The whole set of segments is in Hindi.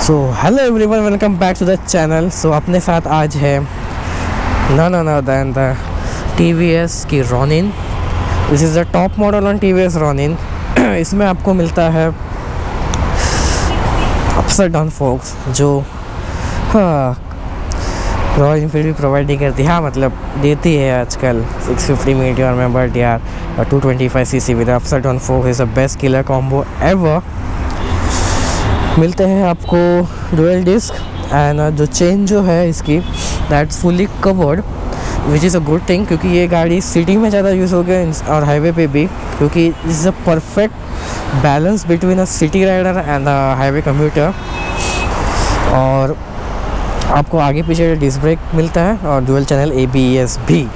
So hello everyone, welcome back to the channel. So अपने साथ आज है नन अदर द TVS की Ronin. This is the top model on TVS Ronin. इसमें आपको मिलता है अपसाइड डाउन फोक्स, जो रॉयल इनफील्ड भी प्रोवाइड नहीं करती। हाँ, मतलब देती है आजकल 650 मीटर में, बट यार 225cc with upside down focus is the best killer combo ever. मिलते हैं आपको डुअल डिस्क एंड जो चेन जो है इसकी that's fully covered, which is a good thing, क्योंकि ये गाड़ी सिटी में ज़्यादा यूज़ हो गया और हाईवे पे भी, क्योंकि is a perfect balance between a city rider and a highway commuter. और आपको आगे पीछे डिस्क ब्रेक मिलता है और डुअल चैनल ABS भी।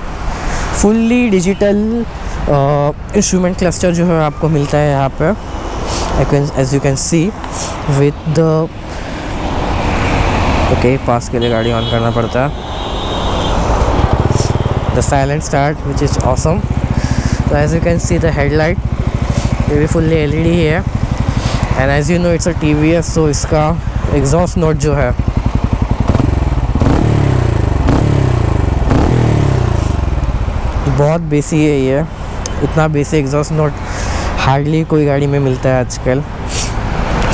फुल्ली डिजिटल इंस्ट्रूमेंट क्लस्टर जो है आपको मिलता है यहाँ पर, as you can see with the पास के लिए गाड़ी ऑन करना पड़ता है। the silent start which is awesome. So as you can see the headlight ये भी fully LED है, and as you know it's a TVS, so इसका exhaust note जो है बहुत बेसी है। ये इतना बेसी एग्जॉस्ट नोट हार्डली कोई गाड़ी में मिलता है आजकल।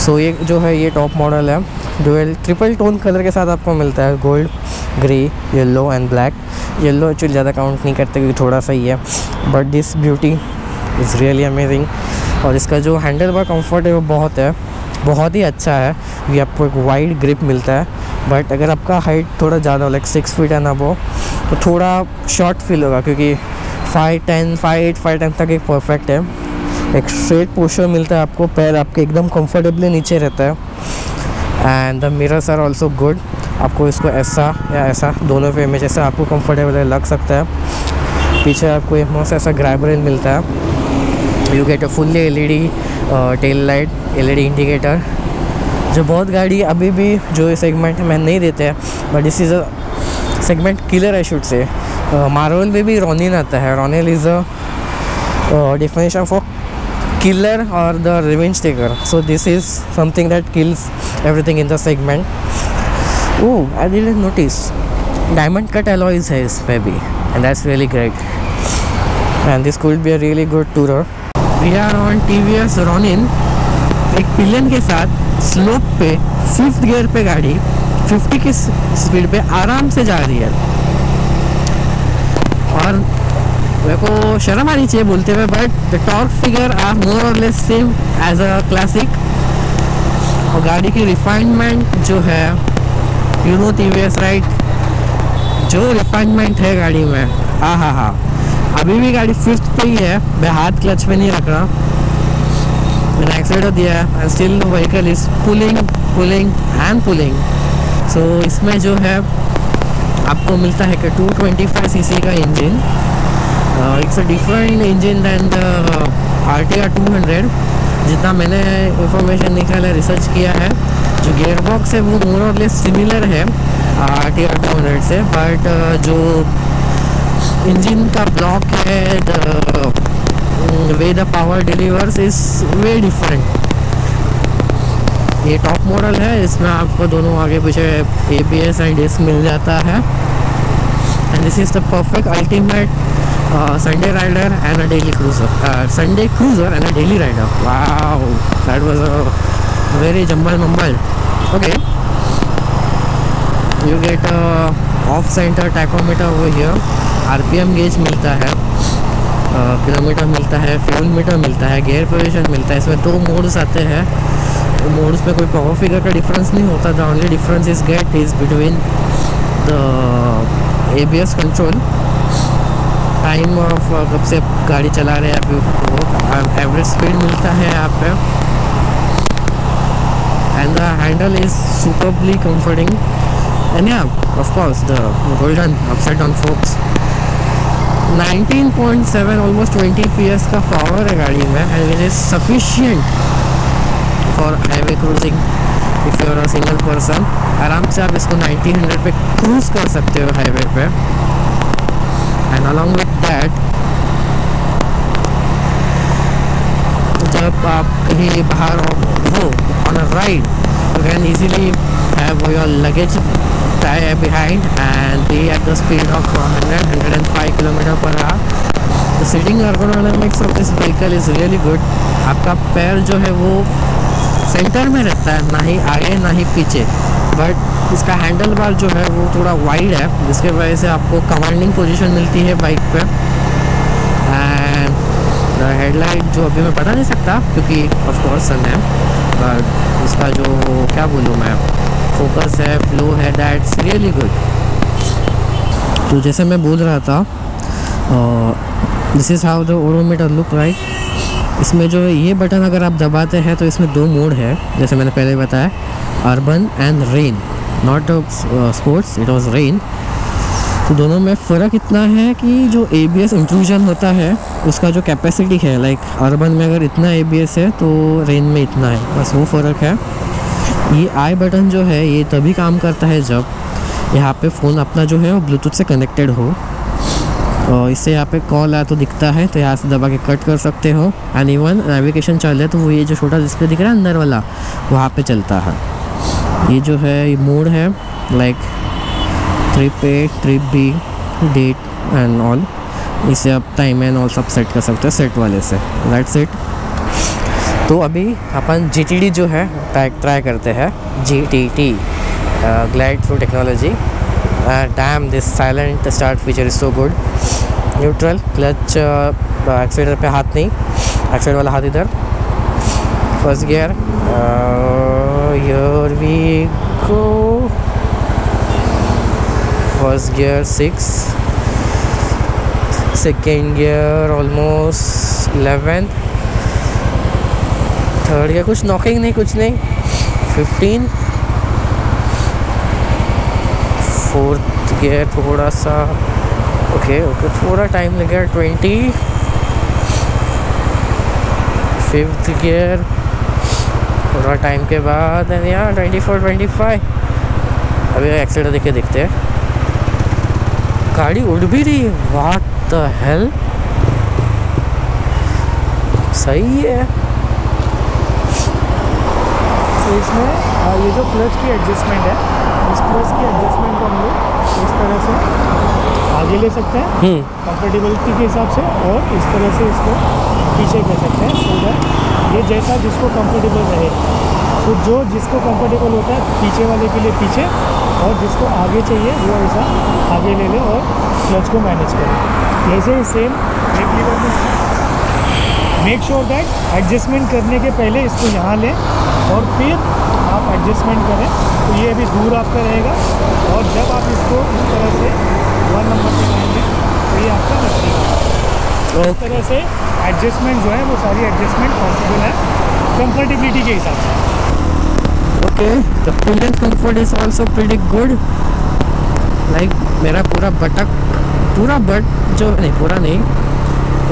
सो ये जो है ये टॉप मॉडल है, डुअल ट्रिपल टोन कलर के साथ आपको मिलता है, gold, grey, yellow and black. Yellow actually ज़्यादा काउंट नहीं करते क्योंकि थोड़ा सा ही है, but this beauty is really amazing. और इसका जो हैंडल बार कम्फर्ट है वो बहुत ही अच्छा है। ये आपको एक वाइड ग्रिप मिलता है, बट अगर आपका हाइट थोड़ा ज़्यादा हो, लाइक 6 फीट एंड अबव, तो थोड़ा शॉर्ट फील होगा, क्योंकि 5'10", 5'8", 5'10" तक एक परफेक्ट है। एक स्ट्रेट पोस्चर मिलता है आपको, पैर आपके एकदम कंफर्टेबली नीचे रहता है। And the mirrors are also good. आपको इसको ऐसा या ऐसा दोनों पे में जैसा आपको कंफर्टेबल लग सकता है। पीछे आपको एक मस्त ऐसा ग्रैब रेल मिलता है। You get a fully LED tail light, LED indicator, जो बहुत गाड़ी अभी भी जो सेगमेंट में नहीं देते हैं, but this is a segment killer I should say. Marvel में भी रॉनिन आता है। Ronin is a definition for killer or the revenge taker, so this is something that kills everything in the segment. Oh, I didn't notice diamond cut alloys है इसमें भी, and that's really great, and this could be a really good tourer. We are on TVS Ronin, एक पिलियन के साथ स्लोप पे 5th गियर पे गाड़ी 50 की स्पीड पे आराम से जा रही है। और मेरे को शर्म आनी चाहिए बोलते हुए, but the torque figure are more or less same as a classic. और गाड़ी की रिफाइनमेंट जो है, यू नो TVS राइट, जो रिफाइनमेंट है गाड़ी में, हाँ, अभी भी गाड़ी 5th पे ही है। मैं हाथ क्लच पे नहीं रख रहा, मैंने एक्सीलेटर दिया है and still vehicle is pulling and pulling. So इसमें जो है आपको मिलता है कि 225cc का engine. It's a different engine than the RTR 200। जितना मैंने इंफॉर्मेशन निकाला, रिसर्च किया है, जो गियर बॉक्स है वो मोर और लेस सिमिलर है RTR 200 से, बट जो इंजन का ब्लॉक है, the way the power delivers is way different. ये टॉप मॉडल है, इसमें आपको दोनों आगे पीछे ABS एंड डिस्क मिल जाता है। And this is the perfect ultimate Sunday rider and a daily cruiser. Sunday cruiser and a daily rider. Wow, that was a very jumble. Okay, you get a off-center tachometer over here. RPM gauge मिलता है, किलोमीटर मिलता है, फ्यूल मीटर मिलता है, गियर पोजीशन मिलता है। इसमें 2 मोड्स आते हैं। मोड्स में कोई पावर फिगर का डिफरेंस नहीं होता। The only difference is get is between the ABS control, time of कब से गाड़ी चला रहे हैं आप, एवरेज स्पीड मिलता है यहाँ पे। And the handle is superbly comforting, and या of course the golden upside down forks. 19.7 almost 20 PS का पावर है गाड़ी में, and it is sufficient for highway cruising. If you are a single person, आराम से आप इसको 90-100 पे क्रूज कर सकते हो हाईवे पे। एंड अलॉन्ग विथ दैट, जब आप कहीं बाहर हो on a ride, you can easily have your luggage tie behind and be at the speed of 105 km/h. The sitting ergonomics of this vehicle is really good. आपका पैर जो है वो सेंटर में रहता है, ना ही आगे ना ही पीछे, बट इसका हैंडल बार जो है वो थोड़ा वाइड है, जिसके वजह से आपको कमांडिंग पोजीशन मिलती है बाइक पे। एंड हेडलाइट जो अभी मैं बता नहीं सकता क्योंकि ऑफ कोर्स सन है, बट उसका जो क्या बोलूँ मैं, फोकस है, फ्लो है, दैट्स रियली गुड। तो जैसे मैं बोल रहा था, this is how the odometer look like. इसमें जो है ये बटन अगर आप दबाते हैं तो इसमें 2 मोड है, जैसे मैंने पहले बताया, urban and rain, not sports, it was rain. तो दोनों में फ़र्क इतना है कि जो ABS इंट्रूजन होता है उसका जो कैपेसिटी है, लाइक अर्बन में अगर इतना ABS है तो रेन में इतना है, बस वो फ़र्क है। ये आई बटन जो है ये तभी काम करता है जब यहाँ पे फ़ोन अपना जो है वो ब्लूटूथ से कनेक्टेड हो, और इससे यहाँ पे कॉल आया तो दिखता है, तो यहाँ से दबा के कट कर सकते हो। एंड इवन नेविगेशन चल है तो वो ये जो छोटा डिस्प्ले दिख रहा है अंदर वाला, वहाँ पे चलता है। ये जो है ये मोड है, like trip A, trip B, date and all. इसे आप टाइम एंड ऑल सब सेट कर सकते हो सेट वाले से, दैट्स इट। तो अभी अपन GTD जो है ट्राई करते हैं, GTT glide through technology. Damn, this silent start feature is so good. Neutral, clutch, accelerator पे हाथ नहीं, एक्सीलेटर वाला हाथ इधर। First gear, here we go, first gear 6, second gear almost 11, third gear कुछ नॉकिंग नहीं, कुछ नहीं, 15, फोर्थ गियर थोड़ा सा ओके थोड़ा टाइम लगेगा, 20, फिफ्थ गियर थोड़ा टाइम के बाद, एंड यार 24, 25। अभी एक्सीलेटर देखे देखते हैं, गाड़ी उड़ भी रही है, व्हाट द हेल, सही है। तो इसमें ये जो क्लच की एडजस्टमेंट है, इस क्लच की एडजस्टमेंट को हम लोग इस तरह से आगे ले सकते हैं कंफर्टेबिलिटी के हिसाब से, और इस तरह से इसको पीछे कर सकते हैं, सो दैट ये जैसा जिसको कंफर्टेबल रहे। तो जो जिसको कंफर्टेबल होता है पीछे वाले के लिए पीछे, और जिसको आगे चाहिए वो ऐसा आगे ले ले और क्लच को मैनेज करें। जैसे सेम ब्रेक लीवर में मेक श्योर दैट एडजस्टमेंट करने के पहले इसको यहाँ लें और फिर आप एडजस्टमेंट करें, तो ये अभी दूर आपका रहेगा, और जब आप इसको इस तरह से 1 नंबर पे लाएंगे तो ये आपका रखेगा। इस तरह से एडजस्टमेंट जो है वो सारी एडजस्टमेंट पॉसिबल है कंफर्टेबिलिटी के हिसाब से। Okay, the pillion comfort is also pretty good. Like मेरा पूरा बट जो नहीं, पूरा नहीं,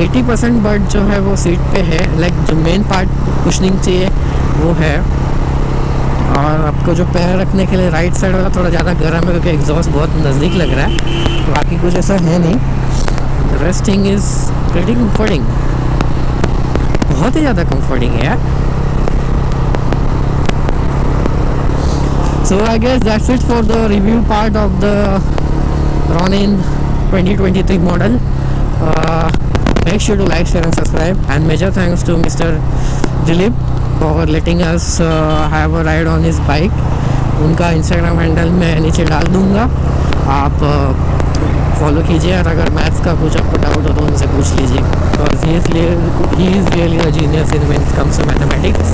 80% बट जो है वो सीट पे है, लाइक जो मेन पार्ट कुशनिंग चाहिए वो है। और आपको जो पैर रखने के लिए राइट साइड वाला थोड़ा ज़्यादा गर्म है क्योंकि एग्जॉस्ट बहुत नज़दीक लग रहा है, बाकी कुछ ऐसा है नहीं। The rest thing is pretty comforting, बहुत ही ज़्यादा कंफर्टिंग है यार। So I guess that's it for the review part of the Ronin 2023 model. Make sure to like, share and subscribe, and major thanks to Mr. Dilip for letting us have a ride on his bike. उनका इंस्टाग्राम हैंडल मैं नीचे डाल दूँगा, आप फॉलो कीजिए, और अगर मैथ्स का कुछ आपको डाउट हो तो उनसे पूछ लीजिए, और he is really a genius in when it comes to mathematics.